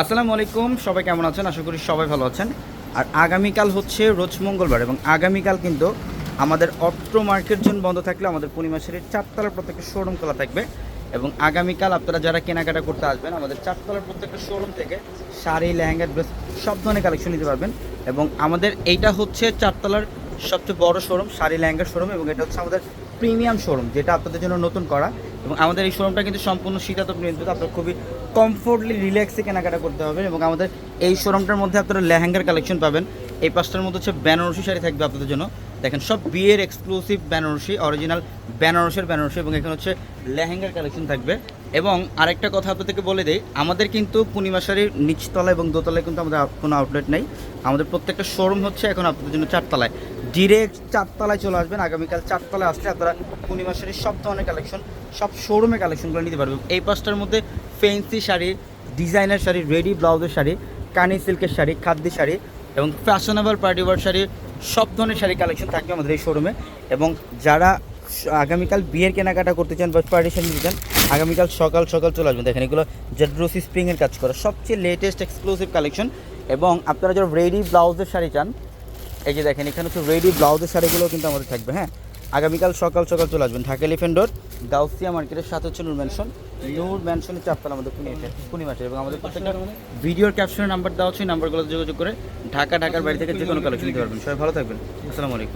আসসালামু আলাইকুম, সবাই কেমন আছেন? আশা করি সবাই ভালো আছেন। আর আগামীকাল হচ্ছে রোজ মঙ্গলবার এবং আগামীকাল কিন্তু আমাদের অট্র মার্কেট জোন বন্ধ থাকলে আমাদের পূর্ণিমা শাড়ির চারতলার প্রত্যেকটা শোরুম খোলা থাকবে। এবং আগামীকাল আপনারা যারা কেনাকাটা করতে আসবেন আমাদের চারতলার প্রত্যেকটা শোরুম থেকে শাড়ি, লেহেঙ্গা, ড্রেস সব ধরনের কালেকশন নিতে পারবেন। এবং আমাদের এইটা হচ্ছে চারতলার সবচেয়ে বড় শোরুম, শাড়ি লেহেঙ্গার শোরুম, এবং এটা হচ্ছে আমাদের প্রিমিয়াম শোরুম যেটা আপনাদের জন্য নতুন করা। এবং আমাদের এই শোরুমটা কিন্তু সম্পূর্ণ শীতাতপ নিয়ন্ত্রিত, আপনার খুবই কমফোর্টলি রিল্যাক্সে কেনাকাটা করতে হবে। এবং আমাদের এই শোরুমটার মধ্যে আপনারা লেহেঙ্গার কালেকশন পাবেন। এই পাঁচটার মধ্যে হচ্ছে বেনারসি শাড়ি থাকবে আপনাদের জন্য। দেখেন সব বিয়ের এক্সক্লুসিভ বেনারসি, অরিজিনাল বেনারসি, এবং এখানে হচ্ছে লেহেঙ্গার কালেকশন থাকবে। এবং আরেকটা কথা আপনাদেরকে বলে দেই, আমাদের কিন্তু পূর্ণিমা শাড়ির নিচতলা এবং দোতলায় কিন্তু আমাদের কোনো আউটলেট নেই। আমাদের প্রত্যেকটা শোরুম হচ্ছে এখন আপনাদের জন্য চারতলায়। ডিরেক্ট চারতলায় চলে আসবেন। আগামীকাল চারতলায় আসলে আপনারা পূর্ণিমা শাড়ির সব ধরনের কালেকশন, সব শোরুমে কালেকশনগুলো নিতে পারবেন। এই পাঁচটার মধ্যে fancy sari, designer sari, ready ব্লাউজের শাড়ি, কানি সিল্কের শাড়ি, খাদ্যি শাড়ি এবং ফ্যাশনেবল পার্টিওয়ার শাড়ি, সব ধরনের শাড়ি কালেকশন থাকবে আমাদের এই শোরুমে। এবং যারা আগামীকাল বিয়ের কেনাকাটা করতে চান বা পার্টিশন নিতে চান, আগামীকাল সকাল সকাল চলে আসবেন। দেখেন এগুলো জারদোসি স্প্রিংয়ের কাজ করা সবচেয়ে লেটেস্ট এক্সক্লুসিভ কালেকশন। এবং আপনারা যারা রেডি ব্লাউজের শাড়ি চান, এই যে দেখেন এখানে হচ্ছে রেডি ব্লাউজের শাড়িগুলো কিন্তু আমাদের থাকবে। হ্যাঁ, আগামীকাল সকাল সকাল চলে আসবেন। ঢাকা এলিফ্যান্ট রোড, গাউসিয়া মার্কেটের সাথে হচ্ছে নূর ম্যানশনের চারতলা আমাদের পূর্ণিমাসে। এবং আমাদের প্রত্যেকটা ভিডিওর ক্যাপশনের নাম্বার দেওয়া হচ্ছে, নাম্বারগুলো যোগাযোগ করে ঢাকার বাইরে থেকে যে কোনো কালেকশন নিতে পারবেন। সবাই ভালো থাকবেন। আসসালামু আলাইকুম।